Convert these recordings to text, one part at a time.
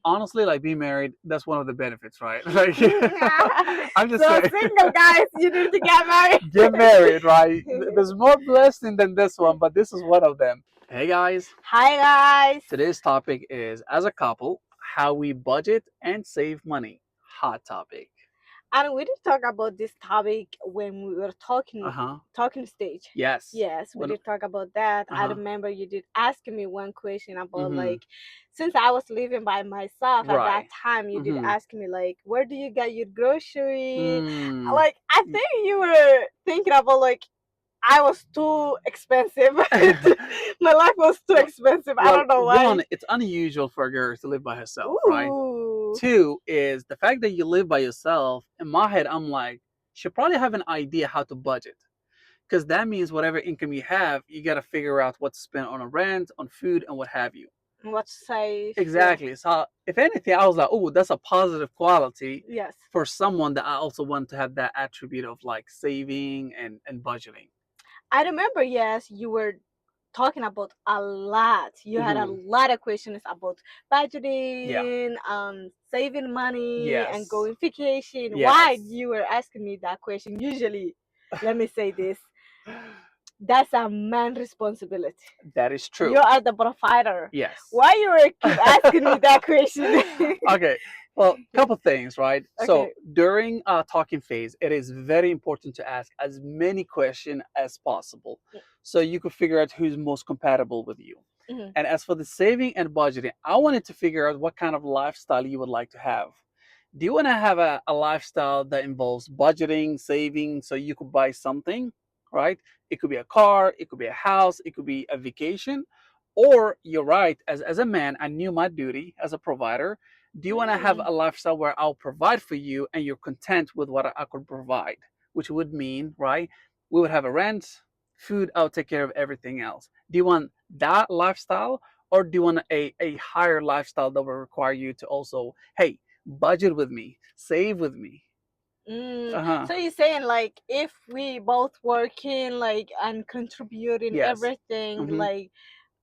honestly, like being married, that's one of the benefits, right? Like, I'm just So saying, single guys, you need to get married. get married, right? There's more blessing than this one, but this is one of them. Hey guys, Hi guys. today's topic is as a couple, how we budget and save money. Hot topic. And we did talk about this topic when we were Uh talking huh. talking stage. Yes. Yes, we When. did talk about that. Uh I huh. remember you did ask me one question about Mm-hmm. like since I was living by myself at that Right. time, you did Mm-hmm. ask me like where do you get your grocery? Mm. Like I think you were thinking about like I was too expensive. My life was too expensive. I Well, don't know why. one, it's unusual for a girl to live by herself, right? Ooh. Two is the fact that you live by yourself. In my head, I'm like, she probably have an idea how to budget. Because that means whatever income you have, you got to figure out what to spend on a rent, on food, and what have you. What's safe? Yeah. Exactly. So, if anything, I was like, oh, that's a positive quality Yes. for someone that I also want to have that attribute of like saving and budgeting. I remember, yes, you were talking about a lot. You had a Hmm. lot of questions about Yeah. budgeting, saving money, and Yes. going vacation. Why Yes. you were asking me that question? Usually, let me say this: that's a man responsibility. That is true. You are the provider. Yes. Why you were keep asking me that question? Okay. Well, couple things, right? So Okay. during talking phase, it is very important to ask as many questions as possible, so you could figure out who's most compatible with you. Mhm. And as for the saving and budgeting, I wanted to figure out what kind of lifestyle you would like to have. Do you want to have a lifestyle that involves budgeting, saving, so you could buy something, right? It could be a car, it could be a house, it could be a vacation. Or you're right, as a man, I knew my duty as a provider. Do you want to have Mm. a lifestyle where I'll provide for you and you're content with what I could provide? Which would mean, right? We would have a rent, food, I'll take care of everything else. Do you want that lifestyle? Or do you want a higher lifestyle that will require you to also, hey, budget with me, save with me? Mm, Uh-huh. so you're saying like if we both working like and contributing Yes. everything Mm-hmm. like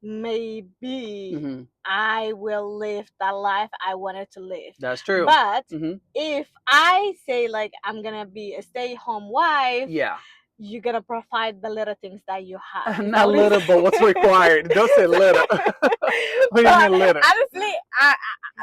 maybe Mm-hmm. I will live the life I wanted to live. That's true. But Mm-hmm. if I say like I'm gonna be a stay-home wife, Yeah. you're gonna provide the little things that you have. Is that Not what it little, but what's required. Don't say little. What do you but mean little? honestly,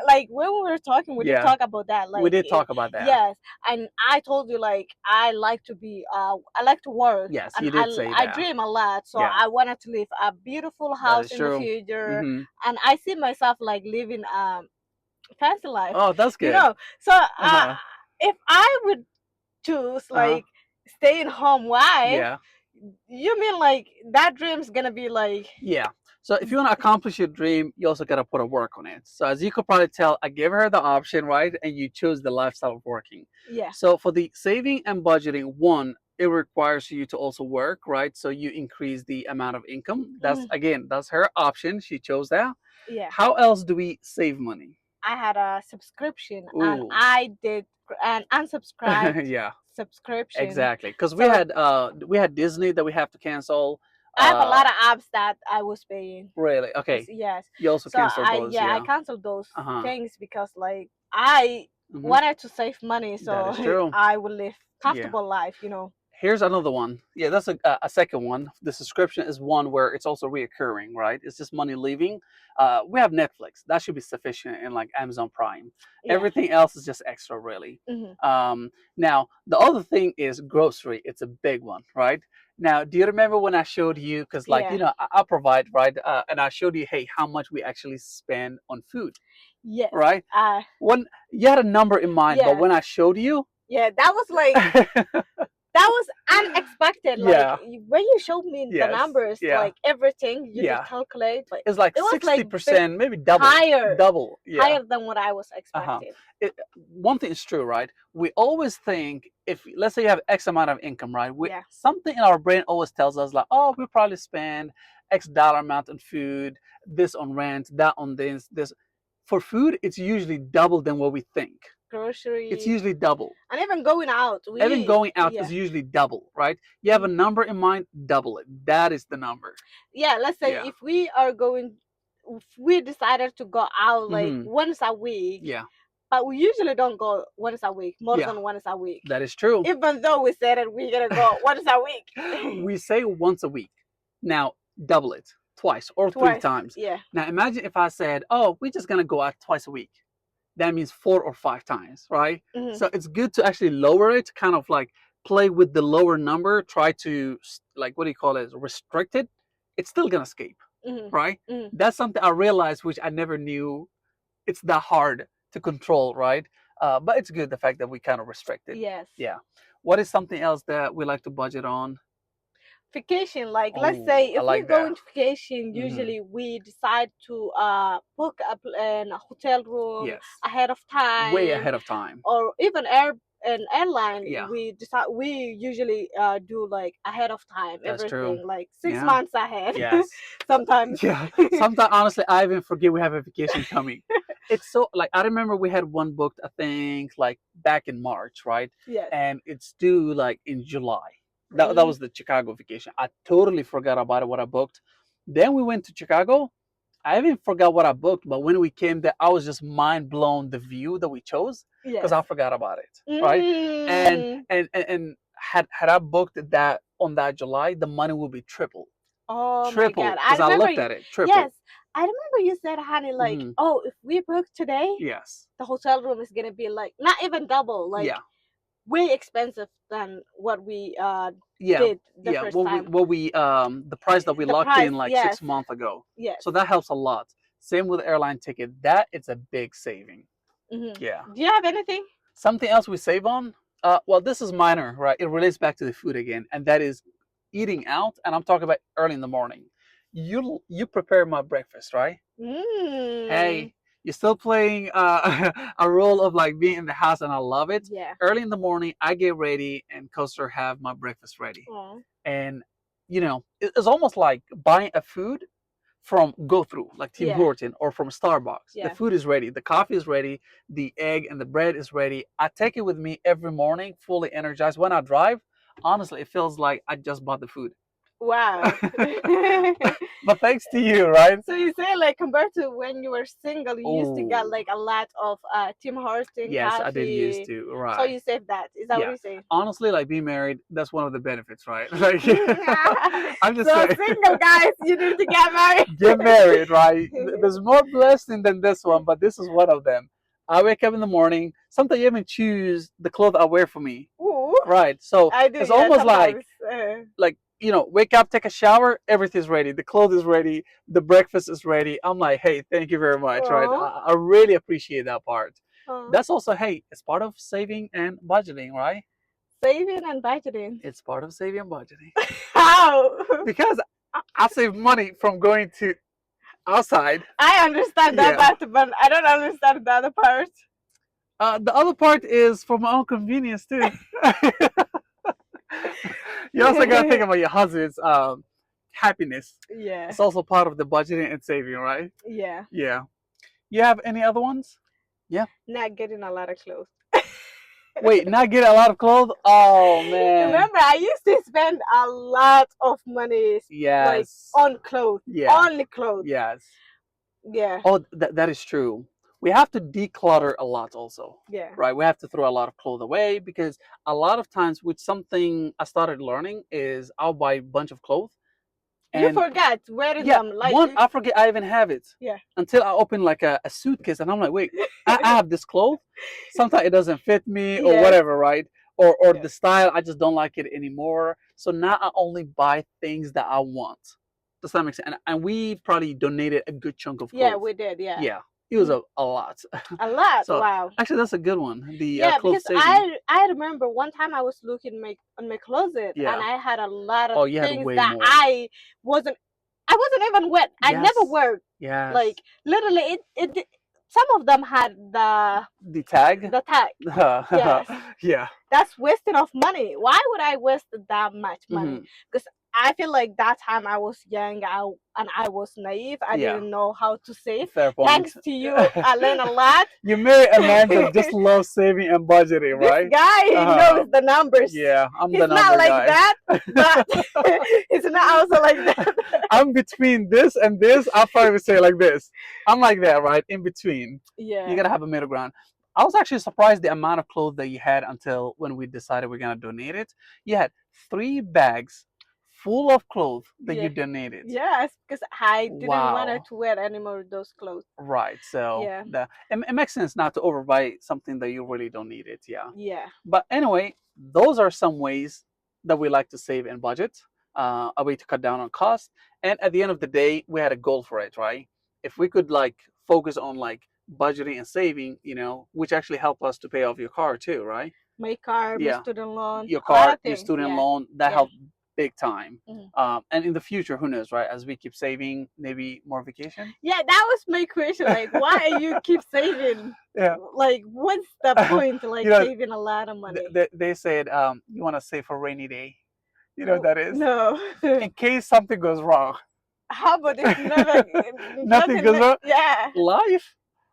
like when we were talking, we did Yeah, talk about that. we Like, did talk about that. yes, and I told you like I like to be, I like to work, Yes, and you did say I that. dream a lot. So Yeah, I wanted to live a beautiful that house is in the true. future, Hmm. and I see myself like living fancy life, Oh, that's you good. know. So Uh-huh. if I would choose Uh-huh. like staying home wife, Yeah. you mean like that dream's gonna be like Yeah. So if you want to accomplish your dream, you also got to put a work on it. So as you could probably tell, I gave her the option, right? And you chose the lifestyle of working. yeah. So for the saving and budgeting, one, it requires you to also work, right? So you increase the amount of income. That's Mhm. again, that's her option. She chose that. Yeah. How else do we save money? I had a subscription and Ooh. I did an unsubscribed Yeah, subscription. exactly. Because So we had Disney that we have to cancel. I have a Uh, lot of apps that I was paying. really? Okay. Yes. You also So canceled I those, yeah, I yeah. canceled those Uh huh. things because like I Hmm. wanted to save money That so is true. I would live Yeah. comfortable life. Here's another one. Yeah, that's a second one. The subscription is one where it's also reoccurring, right? It's just money leaving. We have Netflix. That should be sufficient in like Amazon Prime. Yeah. Everything else is just extra, really. Hmm. Now, the other thing is grocery. It's a big one, right? Now, do you remember when I showed you? Because, like, Yeah. I provide, right? And I showed you, hey, how much we actually spend on food, Yes. right? When you had a number in mind, but Yes. when I showed you, Yeah, that was like that was unexpected. Like yeah, when you showed me the yes, numbers, yeah, like everything you did yeah. calculate, like It's like it was like 60%, maybe higher, double. Yeah. higher than what I was Uh-huh. expecting. One thing is true, right? We always think if let's say you have X amount of income, right? Yeah. Something in our brain always tells us like, oh, we probably spend X dollar amount on food, this on rent, that on this. For food, it's usually double than what we think. It's Grocery usually double. and even going out. Even We going out yeah. is usually double, right? You have a number in mind, double it. That is the number. Yeah, let's say Yeah. if we are going we decided to go out like Hmm. once a week, Yeah. but we usually don't go once a week, more Yeah. than once a week. That is true. Even though we said that we're gonna go once a week. We say once a week. Now double it twice or three Twice, times. yeah. Now imagine if I said, "Oh, we're just gonna go out twice a week." That means 4 or 5 times, right? Hmm. So it's good to actually lower it, kind of like play with the lower number, try to like what do you call it, restrict it. It's still gonna escape, Hmm. right? Hmm. That's something I realized, which I never knew. It's that hard to control, right? But it's good the fact that we kind of restrict it. Yes. Yeah. What is something else that we like to budget on? Vacation, like let's Oh, say I if we like go that. into vacation, Hmm. usually we decide to book a hotel room Yes. ahead of Way time, ahead of time. or even an airline. Yeah, We decide, we usually do like ahead of time that's true. everything, like six Yeah. months ahead. Yes. Sometimes. Yeah. Sometimes, honestly, I even forget we have a vacation coming. It's so like I remember we had one booked, I think, like back in March, right? Yes. And it's due like in July. That Mm. was the Chicago vacation. I totally forgot about it, what I booked. Then we went to Chicago. I even forgot what I booked, but when we came there, I was just mind blown the view that we chose because Yes. I forgot about it, right? And Mm. had I booked that on that July, the money would be Oh my God. triple I because I remember looked you. at it, Yes. triple. I remember you said, honey, like, Hmm. oh, if we book today, Yes. the hotel room is gonna be like not even double, like Yeah. way expensive than what we Yeah. did the Yeah. first time. What we the price that we The locked price, in like yes, 6 months ago. yes. So that helps a lot. Same with airline ticket. That it's a big saving. Hmm. Yeah. Do you have anything? Something else we save on? Well, this is minor, right? It relates back to the food again, and that is eating out. And I'm talking about early in the morning. You prepare my breakfast, right? Mm. Hey, you're still playing a role of like being in the house, and I love it. Yeah. Early in the morning, I get ready, and Coaster have my breakfast ready, Oh. and it's almost like buying a food from go through like Tim Yeah. Horton or from Starbucks. The Yeah. food is ready, the coffee is ready, the egg and the bread is ready. I take it with me every morning, fully energized. When I drive, honestly, it feels like I just bought the food. Wow. But thanks to you, right? So you say like compared to when you were single, you used to get Oh, like a lot of Tim Horton yes, I did used coffee. to. So Right. you saved that. Is that what Yeah. you're saying? Honestly, like being married, that's one of the benefits, right? Like, I'm just So saying, single guys, you need to get married. get married, right? There's more blessing than this one, but this is one of them. I wake up in the morning. Sometimes you even choose the clothes I wear for me, Ooh, right? So I do. it's Yeah, almost sometimes. like wake up, take a shower, everything's ready. The clothes is ready, the breakfast is ready. I'm like, hey, thank you very much, right? Oh, I really appreciate that part. oh. That's also, hey, it's part of saving and budgeting, right? Saving and budgeting. It's part of saving and budgeting How? because I save money from going to outside. I understand that Yeah. part, but I don't understand the other part. The other part is for my own convenience too. You also gotta think about your husband's happiness. Yeah, It's also part of the budgeting and saving, right? yeah. Yeah. You have any other ones? Yeah. Not getting a lot of clothes. Wait, not get a lot of clothes? Oh man. Remember, I used to spend a lot of money like Yes. on clothes, Yeah. only clothes. Yes. Yeah, Oh, that is true. We have to declutter a lot also, yeah. right? We have to throw a lot of clothes away because a lot of times, with something I started learning is I'll buy a bunch of clothes You and forget wearing yeah, them, like one I forget I even have it yeah. until I open like a suitcase and I'm like, wait, I have this clothes. Sometimes it doesn't fit me or Yes, whatever, right? Or yes. the style I just don't like it anymore. So now I only buy things that I want. Does that make sense? And we probably donated a good chunk of Yeah, clothes. we did. Yeah. Yeah, it was Mhm. a lot. A lot. So Wow. actually, that's a good one. The Yeah, clothes because saving. I remember one time I was looking on my closet and Yeah. I had a lot of Oh, you had things way that more. wasn't I wasn't even wet. I never Yes. wore, Yes. like literally some of them had The tag. the tag. Yes. Yeah. That's wasting of money. Why would I waste that much money? Hmm. Because I feel like that time I was young, and I was naive. I Yeah, didn't know how to save. fair point. Thanks to you, I learned a lot. You marry a man that just loves saving and budgeting, This right? guy, he Uh-huh. knows the numbers. Yeah, I'm the He's not number like guy. that, but he's not also like that. I'm between this and this. I'll probably say like this. I'm like that, right? In between. You Yeah, gotta have a middle ground. I was actually surprised the amount of clothes that you had until when we decided we're gonna donate it. You had 3 bags full of clothes that you yeah, donated. yes, because I didn't want her Wow. to wear any more of those clothes. Right. So Yeah, it makes sense not to overbuy something that you really don't need it. Yeah. yeah. But anyway, those are some ways that we like to save and budget, a way to cut down on cost. And at the end of the day, we had a goal for it, right? If we could like focus on like budgeting and saving, which actually help us to pay off your car too, right? My car, my Yeah, student loan, your a lot car, of your things. student Yeah, loan, that yeah. helped big time. Mhm. And in the future, who knows, right? As we keep saving, maybe more vacation. Yeah, that was my question. Like, why you keep saving? Yeah. Like, what's the point? you Like know, saving a lot of money. they said you want to save for rainy day. You know what that is? No. In case something goes wrong. How about if never Nothing goes wrong. Yeah.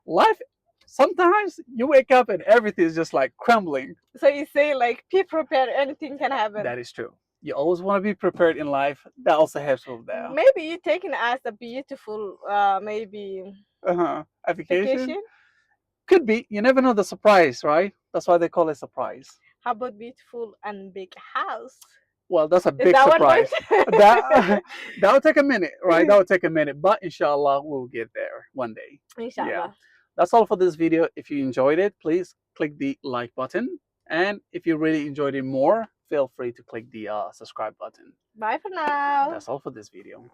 Life, sometimes you wake up and everything is just like crumbling. So you say like be prepared, anything can happen. That is true. You always want to be prepared in life. That also helps with that. Maybe you taking it as a beautiful maybe A vacation vacation. could be. You never know the surprise, right? That's why they call it surprise. How about beautiful and big house? Well, that's a Is big that one surprise. point? That that'll take a minute, right? That'll take a minute, but inshallah, we'll get there one day. Yeah. Inshallah. That's all for this video. If you enjoyed it, please click the like button. And if you really enjoyed it more, feel free to click the subscribe button. Bye for now. That's all for this video.